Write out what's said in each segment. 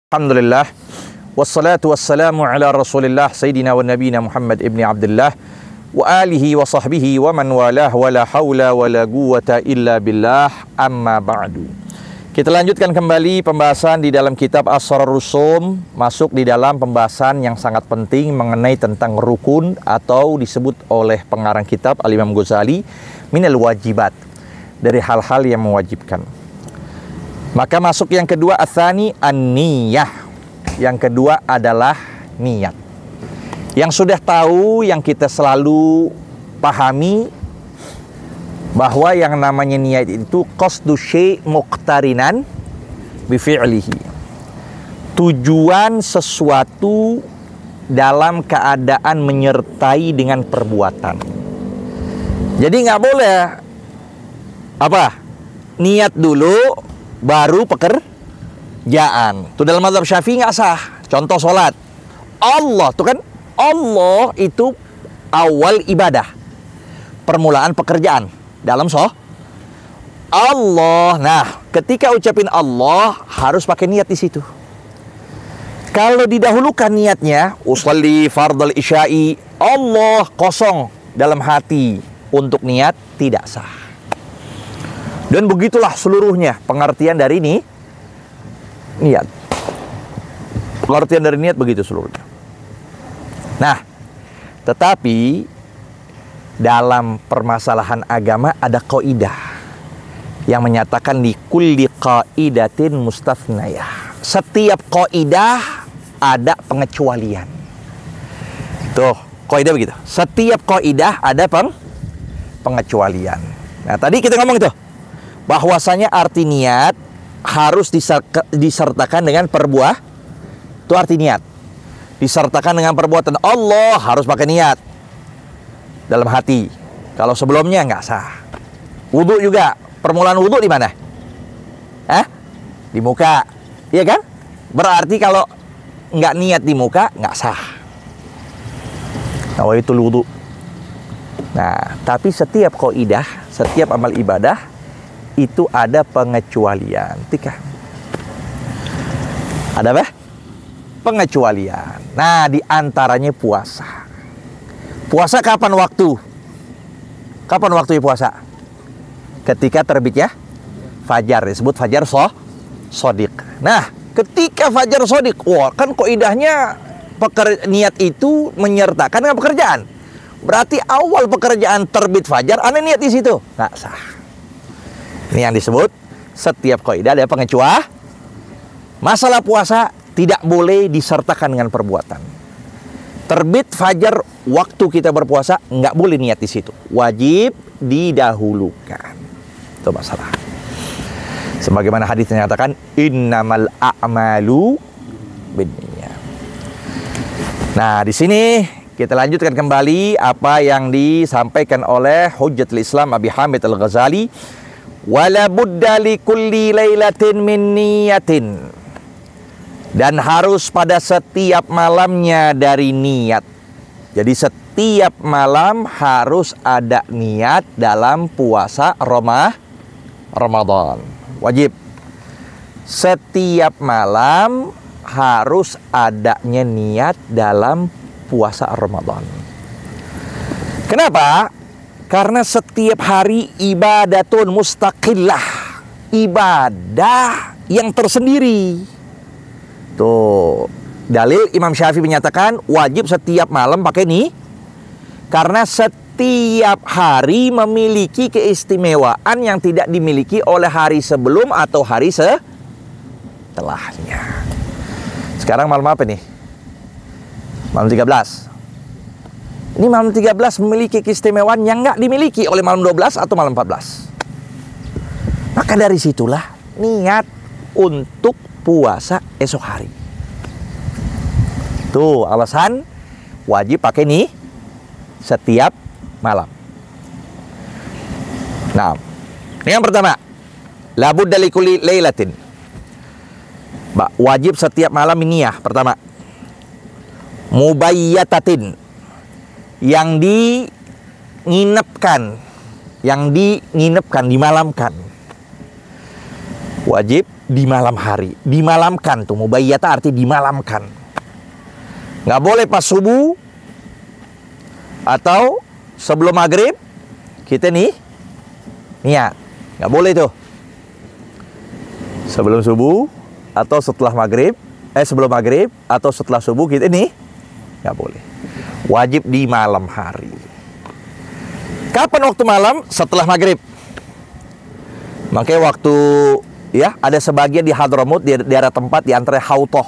Alhamdulillah wassalatu wassalamu ala rasulillah Sayyidina wa nabina Muhammad ibni Abdullah wa alihi wa sahbihi wa man walah wa la hawla wa la quwwata illa billah amma ba'du. Kita lanjutkan kembali pembahasan di dalam kitab Asrar Rusum, masuk di dalam pembahasan yang sangat penting mengenai tentang rukun atau disebut oleh pengarang kitab Al-Imam Ghazali minal wajibat, dari hal-hal yang mewajibkan. Maka masuk yang kedua, atsani an-niyah. Yang kedua adalah niat. Yang sudah tahu, yang kita selalu pahami, bahwa yang namanya niat itu qasdu syai' muqtarinan bi fi'lihi. Tujuan sesuatu dalam keadaan menyertai dengan perbuatan. Jadi nggak boleh niat dulu baru pekerjaan. Itu dalam mazhab Syafi'i nggak sah. Contoh sholat, Allah tuh kan, Allah itu awal ibadah, permulaan pekerjaan dalam Allah. Nah, ketika ucapin Allah harus pakai niat di situ. Kalau didahulukan niatnya usolli fardal isya'i, Allah kosong dalam hati untuk niat, tidak sah. Dan begitulah seluruhnya pengertian dari niat. Pengertian dari niat begitu seluruhnya. Nah, tetapi dalam permasalahan agama ada kaidah yang menyatakan di kulli qaidatin mustathnayah. Setiap kaidah ada pengecualian. Tuh, kaidah begitu. Setiap kaidah ada pengecualian. Nah, tadi kita ngomong itu, bahwasanya arti niat harus disertakan dengan perbuatan. Itu arti niat. Disertakan dengan perbuatan. Allah harus pakai niat dalam hati. Kalau sebelumnya nggak sah. Wudu juga. Permulaan wudu di mana? Di muka. Iya kan? Berarti kalau nggak niat di muka, nggak sah. Nawaitul wudu. Nah, tapi setiap kaidah, setiap amal ibadah itu ada pengecualian. Ada apa? Pengecualian. Nah, di antaranya puasa. Puasa kapan waktu? Kapan waktu puasa? Ketika terbitnya fajar, disebut fajar shodiq. Nah, ketika fajar shodiq, wah, kan kaidahnya niat itu menyertakan dengan pekerjaan. Berarti awal pekerjaan terbit fajar, ana niat di situ, nggak sah. Ini yang disebut setiap kaidah ada pengecualian. Masalah puasa tidak boleh disertakan dengan perbuatan. Terbit fajar waktu kita berpuasa, nggak boleh niat di situ. Wajib didahulukan. Itu masalah. Sebagaimana hadis menyatakan innamal a'malu binniyat. Nah, di sini kita lanjutkan kembali apa yang disampaikan oleh Hujjatul Islam Abi Hamid Al-Ghazali. Wala budda li kulli lailatin min niyatin. Dan harus pada setiap malamnya dari niat. Jadi setiap malam harus ada niat dalam puasa Ramadan. Wajib. Setiap malam harus adanya niat dalam puasa Ramadan. Kenapa? Karena setiap hari ibadatun mustaqillah, ibadah yang tersendiri. Tuh, dalil Imam Syafi'i menyatakan wajib setiap malam pakai nih, karena setiap hari memiliki keistimewaan yang tidak dimiliki oleh hari sebelum atau hari setelahnya. Sekarang malam apa nih? Malam 13. Ini malam 13 memiliki keistimewaan yang nggak dimiliki oleh malam 12 atau malam 14. Maka dari situlah niat untuk puasa esok hari. Tuh alasan wajib pakai nih setiap malam. Nah, yang pertama, labud dari kulli lailatin. Wajib setiap malam niyah. Pertama, mubayyatatin, yang dimalamkan. Wajib di malam hari. Dimalamkan tuh, mubayyata arti dimalamkan. Nggak boleh pas subuh atau sebelum maghrib kita nih niat. Nggak boleh tuh. Sebelum subuh atau setelah maghrib, sebelum maghrib atau setelah subuh kita nih nggak boleh. Wajib di malam hari. Kapan waktu malam? Setelah maghrib. Makanya waktu ya ada sebagian di Hadramut, di daerah tempat di antara Hautoh,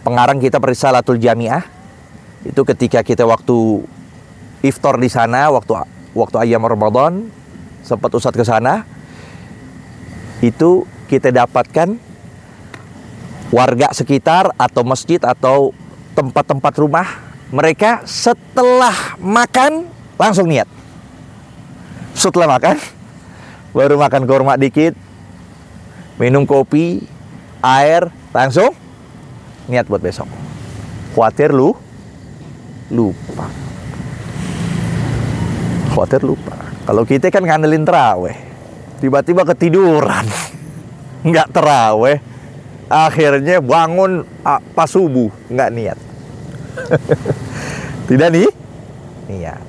pengarang kita Risalatul Jami'ah, itu ketika kita waktu iftar di sana, waktu ayam Ramadan, sempat Ustadz ke sana, itu kita dapatkan warga sekitar atau masjid atau tempat-tempat rumah, mereka setelah makan langsung niat. Setelah makan, baru makan kurma dikit, minum kopi, air, langsung niat buat besok. Khawatir lupa. Khawatir lupa. Kalau kita kan ngandelin terawih, tiba-tiba ketiduran, nggak terawih, akhirnya bangun pas subuh, nggak niat. Tidak niat.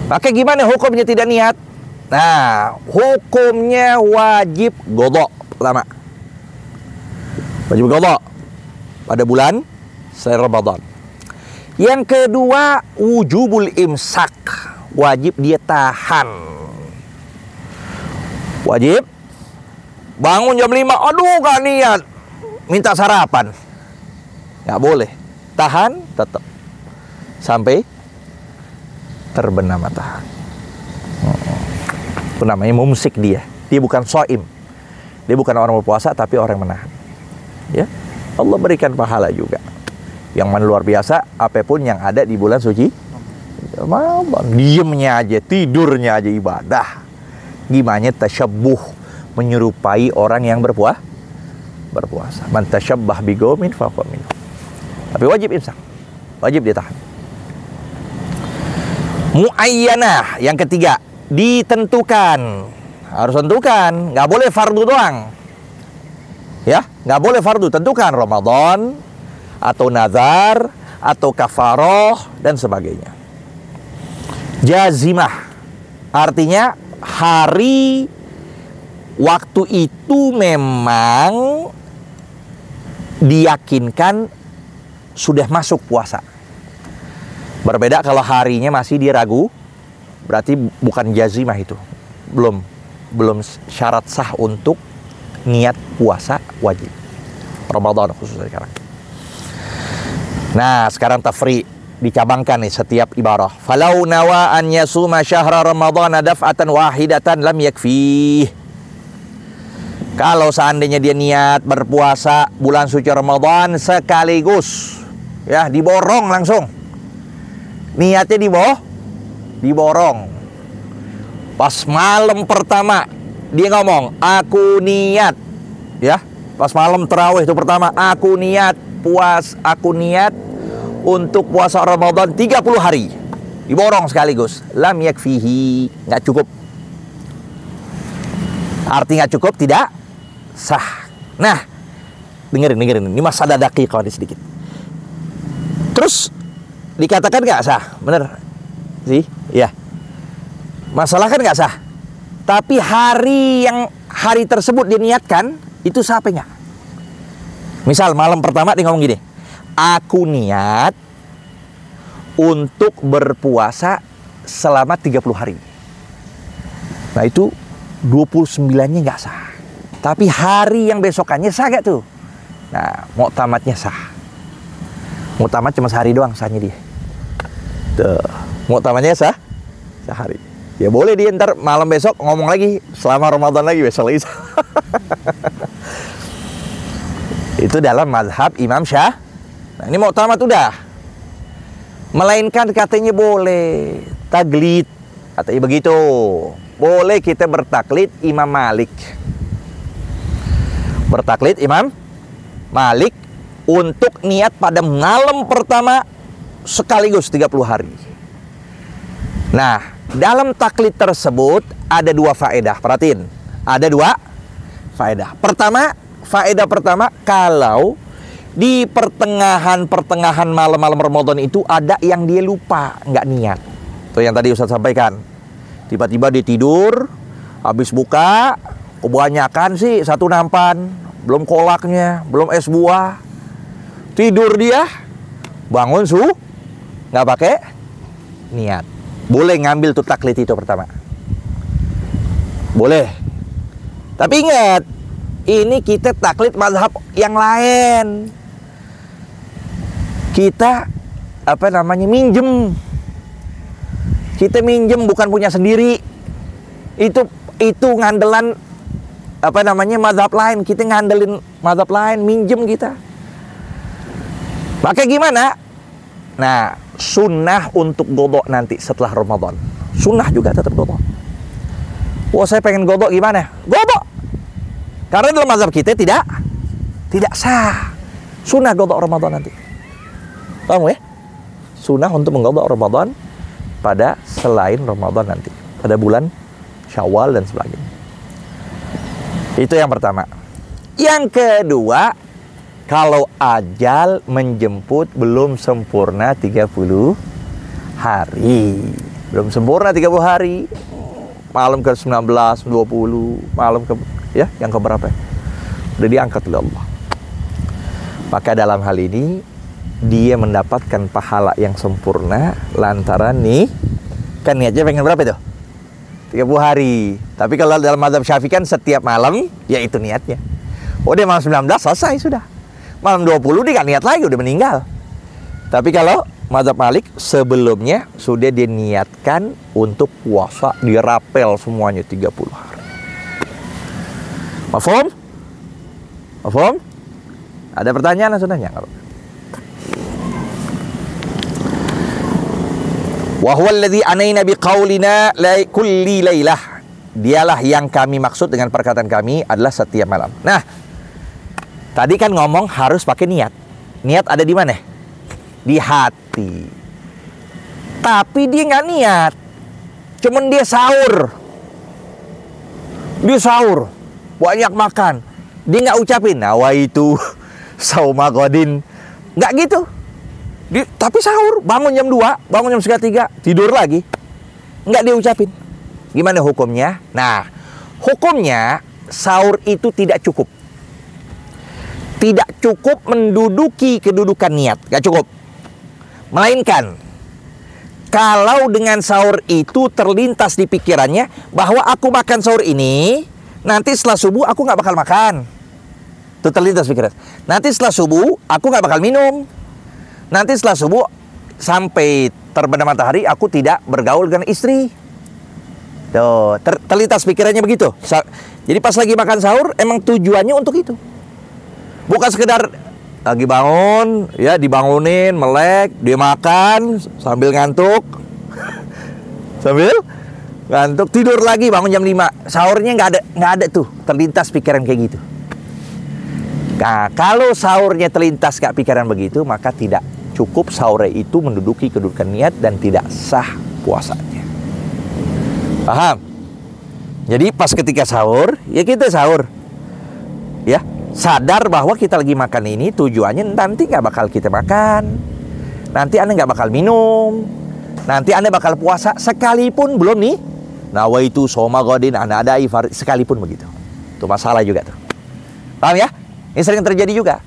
Maka gimana hukumnya tidak niat? Nah, hukumnya wajib qadha. Pertama, wajib qadha pada bulan selain Ramadan. Yang kedua, wujubul imsak. Wajib dia tahan. Wajib bangun jam 5, aduh gak niat, minta sarapan. Gak boleh. Tahan tetap sampai terbenam matahari. Itu namanya mumsik dia. Dia bukan shaim. Dia bukan orang berpuasa tapi orang menahan. Ya. Allah berikan pahala juga. Yang mana luar biasa, apapun yang ada di bulan suci. Diemnya aja, tidurnya aja ibadah. Gimana tasyabbuh, menyerupai orang yang berpuasa. Man tasyabbah biqaumin fahuwa minhum. Tapi wajib imsak. Wajib ditahan. Muayyanah, yang ketiga, ditentukan. Harus tentukan, nggak boleh fardu doang. Ya, nggak boleh fardu, tentukan Ramadan atau nazar atau kafaroh dan sebagainya. Jazimah, artinya hari waktu itu memang diyakinkan sudah masuk puasa. Berbeda kalau harinya masih diragu, berarti bukan jazimah itu. Belum syarat sah untuk niat puasa wajib. Ramadan khususnya sekarang. Nah, sekarang tafri, dicabangkan nih setiap ibarah. Falau nawa an yasuma syahra ramadhana daf'atan wahidatan lam yakfi. Kalau seandainya dia niat berpuasa bulan suci Ramadan sekaligus, ya diborong langsung. Niatnya diborong. Pas malam pertama dia ngomong, aku niat, ya. Pas malam tarawih itu pertama, aku niat untuk puasa Ramadan 30 hari. Diborong sekaligus. Lam yakfihi, nggak cukup. Arti nggak cukup, tidak sah. Nah, dengerin. Ini masalah daqiqah sedikit. Terus dikatakan nggak sah, bener sih? Ya. Masalah kan nggak sah. Tapi hari tersebut diniatkan itu sah apa nggak? Misal malam pertama dia ngomong gini, aku niat untuk berpuasa selama 30 hari. Nah itu 29-nya nggak sah. Tapi hari yang besokannya sah gak tuh? Nah, muktamadnya sah. Muktamad cuma sehari doang sahnya dia. Tuh, muktamadnya sah sehari. Ya boleh dia ntar malam besok ngomong lagi selama Ramadan lagi, besok lagi. Itu dalam mazhab Imam Syah. Nah, ini muktamad udah. Melainkan katanya boleh taglid. Katanya begitu. Boleh kita bertaklid Imam Malik. Bertaklid Imam Malik untuk niat pada malam pertama sekaligus 30 hari. Nah, dalam taklid tersebut ada 2 faedah. Perhatiin, ada 2 faedah. Pertama, faedah pertama, kalau di pertengahan malam-malam Ramadan itu ada yang dia lupa, nggak niat. Itu yang tadi Ustaz sampaikan. Tiba-tiba dia tidur, habis buka, kebanyakan sih satu nampan, belum kolaknya, belum es buah. Tidur dia, bangun nggak pakai niat. Boleh ngambil tuh taklid itu pertama. Boleh. Tapi ingat, ini kita taklid mazhab yang lain. Kita minjem. Kita minjem, bukan punya sendiri. Itu ngandelan mazhab lain. Kita ngandelin mazhab lain, minjem kita. Maka gimana? Nah, sunnah untuk godok nanti setelah Ramadan. Sunnah juga tetap godok. Wah, saya pengen godok gimana? Godok. Karena dalam mazhab kita tidak sah. Sunnah godok Ramadan nanti. Paham ya? Sunnah untuk menggodok Ramadan pada selain Ramadan nanti, pada bulan Syawal dan sebagainya. Itu yang pertama. Yang kedua, kalau ajal menjemput belum sempurna 30 hari. Belum sempurna 30 hari. Malam ke 19, 20, malam ke yang keberapa? Udah diangkat oleh Allah. Maka dalam hal ini dia mendapatkan pahala yang sempurna lantaran nih, kan niatnya pengen berapa itu? 30 hari. Tapi kalau dalam mazhab Syafi'i kan setiap malam, ya itu niatnya. Oh, dia malam 19 selesai sudah. Malam 20 dia gak niat lagi, udah meninggal. Tapi kalau mazhab Malik sebelumnya sudah diniatkan untuk puasa, dirapel semuanya 30 hari. Mafhum? Mafhum? Ada pertanyaan langsung tanya. Wa huwa alladhi anayna biqaulina kulli lailah. Dialah yang kami maksud dengan perkataan kami adalah setiap malam. Nah, tadi kan ngomong harus pakai niat. Niat ada di mana? Di hati. Tapi dia nggak niat. Cuman dia sahur. Dia sahur. Banyak makan. Dia nggak ucapin nawaitu sauma godin. Nggak gitu. Tapi sahur, bangun jam 2, bangun jam setengah 3, tidur lagi. Nggak dia ucapin. Gimana hukumnya? Nah, hukumnya sahur itu tidak cukup. Tidak cukup menduduki kedudukan niat. Nggak cukup. Melainkan, kalau dengan sahur itu terlintas di pikirannya bahwa aku makan sahur ini, nanti setelah subuh aku nggak bakal makan. Itu terlintas pikiran. Nanti setelah subuh aku nggak bakal minum. Nanti setelah subuh sampai terbenam matahari aku tidak bergaul dengan istri. Tuh, terlintas pikirannya begitu. Jadi pas lagi makan sahur emang tujuannya untuk itu. Bukan sekedar lagi bangun, ya dibangunin, melek, dia makan sambil ngantuk. Sambil ngantuk, tidur lagi, bangun jam 5. Sahurnya nggak ada tuh, terlintas pikiran kayak gitu. Nah, kalau sahurnya terlintas gak pikiran begitu, maka tidak cukup sahurnya itu menduduki kedudukan niat dan tidak sah puasanya. Paham? Jadi pas ketika sahur, ya kita sahur. Ya, sadar bahwa kita lagi makan ini tujuannya nanti gak bakal kita makan. Nanti Anda gak bakal minum. Nanti Anda bakal puasa sekalipun belum nih. Nawaitu soma godin Anda ada ifar sekalipun begitu. Itu masalah juga tuh. Paham ya? Ini sering terjadi juga.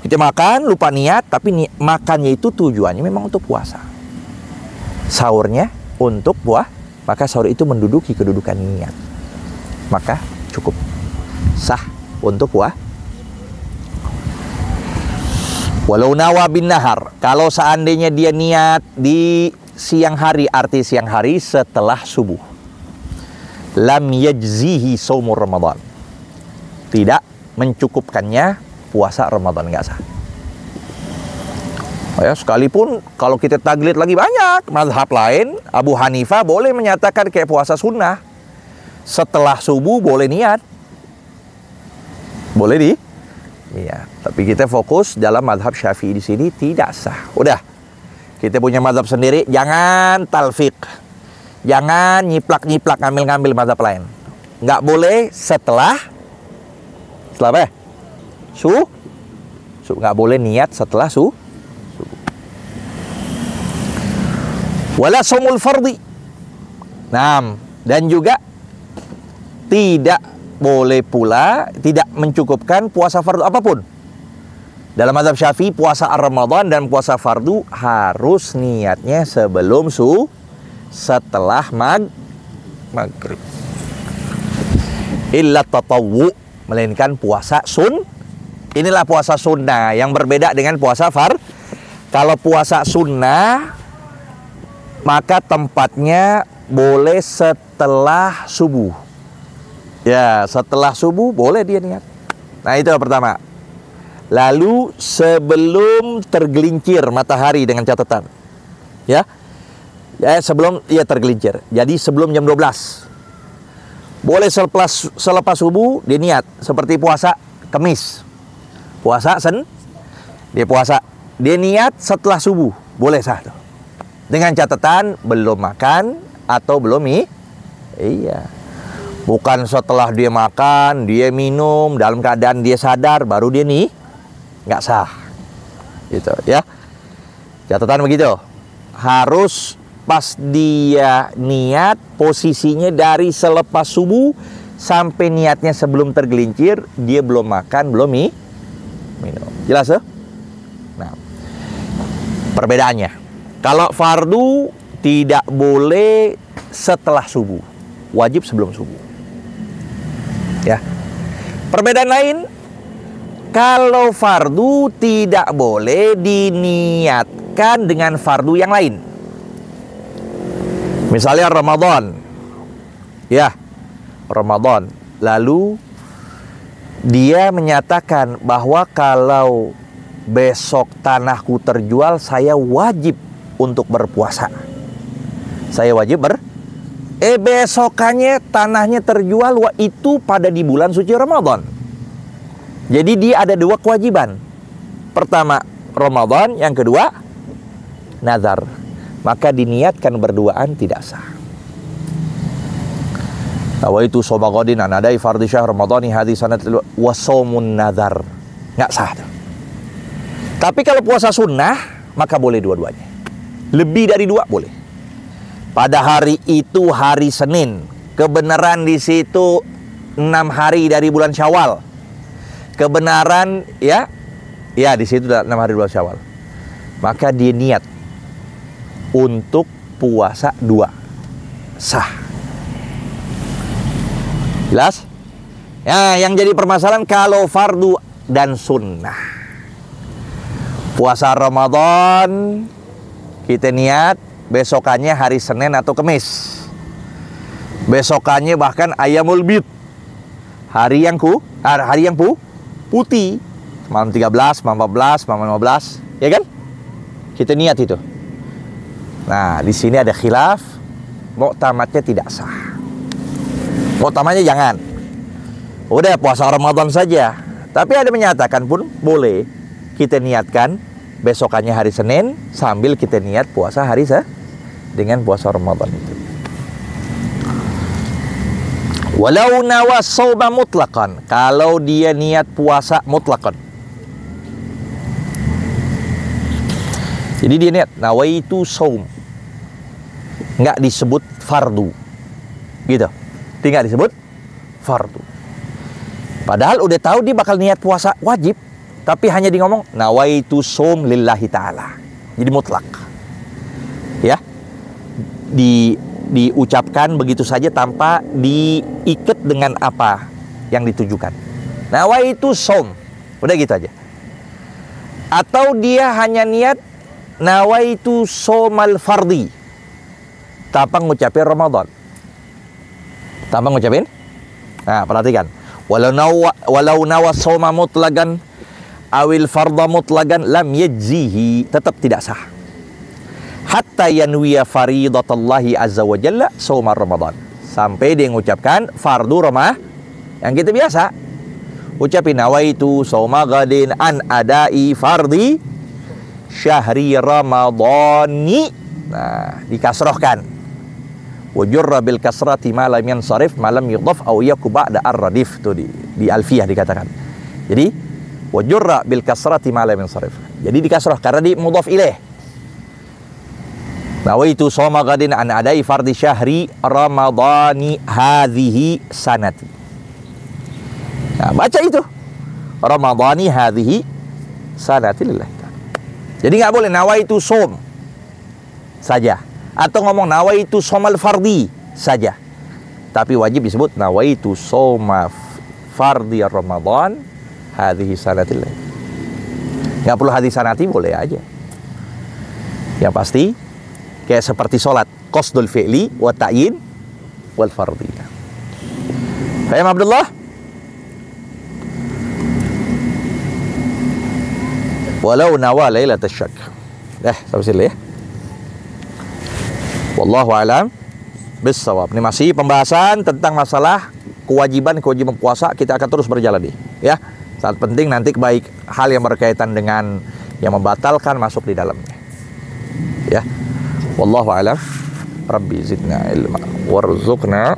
Kita makan, lupa niat, tapi makannya itu tujuannya memang untuk puasa. Sahurnya untuk puasa, maka sahur itu menduduki kedudukan niat. Maka cukup sah untuk puasa. Walau nawa bin nahar, kalau seandainya dia niat di siang hari, arti siang hari setelah subuh, lam yajzihi saumur Ramadan. Tidak mencukupkannya puasa Ramadan, nggak sah. Oh ya, sekalipun kalau kita taglid lagi banyak mazhab lain, Abu Hanifah boleh menyatakan kayak puasa sunnah setelah subuh boleh niat, boleh iya. Tapi kita fokus dalam mazhab Syafi'i di sini tidak sah. Udah, kita punya mazhab sendiri, jangan talfiq, jangan nyiplak ngambil mazhab lain. Nggak boleh setelah apa ya? nggak boleh niat setelah subuh. Wala shaumul fardhi. Nah, dan juga tidak boleh pula, tidak mencukupkan puasa fardu apapun. Dalam mazhab Syafi'i, puasa Ramadan dan puasa fardu harus niatnya sebelum setelah maghrib. Illa tatawwu, melainkan puasa inilah puasa sunnah yang berbeda dengan puasa Kalau puasa sunnah maka tempatnya boleh setelah subuh. Ya, setelah subuh boleh dia niat. Nah, itu yang pertama. Lalu sebelum tergelincir matahari dengan catatan. Ya. Sebelum ia tergelincir. Jadi sebelum jam 12. Boleh selepas subuh dia niat, seperti puasa Kamis. Puasa dia niat setelah subuh. Boleh sah tuh. Dengan catatan belum makan atau belum iya. Bukan setelah dia makan, dia minum, dalam keadaan dia sadar, baru dia nggak sah. Gitu ya. Catatan begitu. Harus pas dia niat, posisinya dari selepas subuh sampai niatnya sebelum tergelincir, dia belum makan, belum minum. Jelas ya? Nah, perbedaannya. Kalau fardu tidak boleh setelah subuh, wajib sebelum subuh. Ya. Perbedaan lain, kalau fardu tidak boleh diniatkan dengan fardu yang lain. Misalnya Ramadan. Ya, Ramadan. Lalu dia menyatakan bahwa kalau besok tanahku terjual, saya wajib untuk berpuasa. Saya wajib besokannya tanahnya terjual, itu pada di bulan suci Ramadan. Jadi dia ada dua kewajiban. Pertama Ramadan, yang kedua nazar. Maka diniatkan berduaan tidak sah. Nawaitu shauma ghadin an adai fardhi syahr ramadhani hadhihi sanat wa shaumun nazar. Enggak sah. Tapi kalau puasa sunnah maka boleh dua-duanya. Lebih dari dua boleh. Pada hari itu hari Senin, kebenaran di situ 6 hari dari bulan Syawal. Kebenaran ya di situ 6 hari bulan Syawal. Maka dia niat untuk puasa 2. Sah. Jelas? Ya, yang jadi permasalahan kalau fardu dan sunnah. Puasa Ramadan kita niat besokannya hari Senin atau Kamis. Besokannya bahkan Ayyamul Bid. Hari yang putih. Malam 13, malam 14, malam 15, ya kan? Kita niat itu. Nah, di sini ada khilaf, muktamadnya tidak sah. Muktamadnya jangan. Udah puasa Ramadan saja. Tapi ada menyatakan pun boleh kita niatkan besokannya hari Senin sambil kita niat puasa hari dengan puasa Ramadan itu. Walau nawa shauma mutlaqan, kalau dia niat puasa mutlaqan. Jadi dia niat nawaitu shaum. Enggak disebut fardu. Gitu. Tidak disebut fardu. Padahal udah tahu dia bakal niat puasa wajib, tapi hanya di ngomong nawaitu shaum lillahi ta'ala. Jadi mutlak. Ya. Diucapkan begitu saja tanpa diikat dengan apa yang ditujukan. Nawaitu shaum. Udah gitu aja. Atau dia hanya niat nawaitu shaumal fardhi. Tanpa ngucapin Ramadan. Tanpa ngucapin. Nah, perhatikan. Walau nawa shauma mutlagan awil fardha mutlagan lam yajzihi, tetap tidak sah. Hatta yanwiya faridatallahi azza wa jalla shauma Ramadan. Sampai dia mengucapkan fardu Ramadan yang kita biasa ucapin nawaitu shauma ghadin an adai fardhi syahri ramadhani. Nah, dikasrohkan. Wajurra bil kasrati ma lam yansarif ma lam yudhaf aw yaku ba'da ar-radif, itu di alfiyah dikatakan. Jadi Wa jurra bil kasrati ma lam yansarif. Jadi di kasrah karena di mudhaf ilaih. Nawaitu shoma ghadin an adai fardhi syahri ramadhani hadhihi sanati. Nah, baca itu. Ramadhani hadhihi sanati lillahi ta'ala. Jadi nggak boleh nawaitu som saja atau ngomong nawaitu somal fardhi saja. Tapi wajib disebut nawaitu soma fardhi Ramadan hadhihi sanatillah. Nggak perlu hadhihi sanati, boleh aja. Yang pasti kayak seperti sholat, qasdul fi'li wa ta'yin wal fardhi. Paham Abdullah? Walau nawa lailatul syak. Sampai sini ya. Wallahu alam bissawab. Ini masih pembahasan tentang masalah kewajiban puasa. Kita akan terus berjalan nih, ya. Sangat penting nanti baik hal yang berkaitan dengan yang membatalkan masuk di dalamnya. Ya. Wallahu alam. Rabbi zidna ilma warzuqna